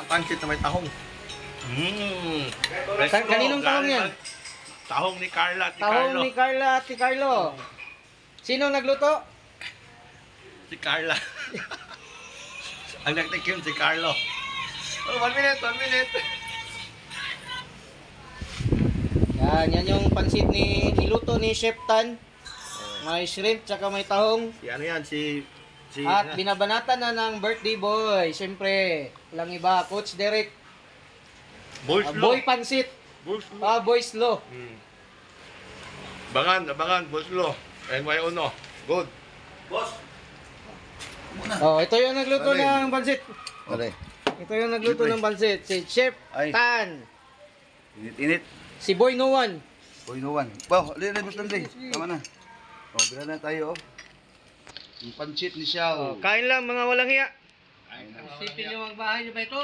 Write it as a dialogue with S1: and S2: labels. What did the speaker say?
S1: Pansit na may tahong.
S2: Kaninong tahong yan?
S1: Tahong ni Carla at ni
S2: Tahong
S1: Carlo.
S2: ni Carla at ni Carlo. Sino nagluto?
S1: Si Carla. Ang nagtikim si Carlo. Oh, 1 minute, 1 minute.
S2: Yan yung pansit niluto ni Chef Tan. May shrimp tsaka may tahong.
S1: Si ano yan, si
S2: At binabanatan na ng birthday boy. Siyempre, walang iba, Coach Derek.
S1: Boy
S2: Boy pansit. Boy slow.
S1: Abangan, Boy Slow. NY Uno. Good. Boss.
S2: Oh, ito yung nagluto ng pansit.
S3: Aray.
S2: Ito yung nagluto ng pansit. Si Chef
S3: Ay.
S2: Tan.
S3: Init-init.
S2: Si Boy No One.
S3: Boy, no one. Wow, alin boss Landay. Tama na. Oh, bila na tayo, oh. Yung pancit ni Xiao.
S2: Kain lang mga walang hiya. Isipin nyo magbahay nyo ba ito?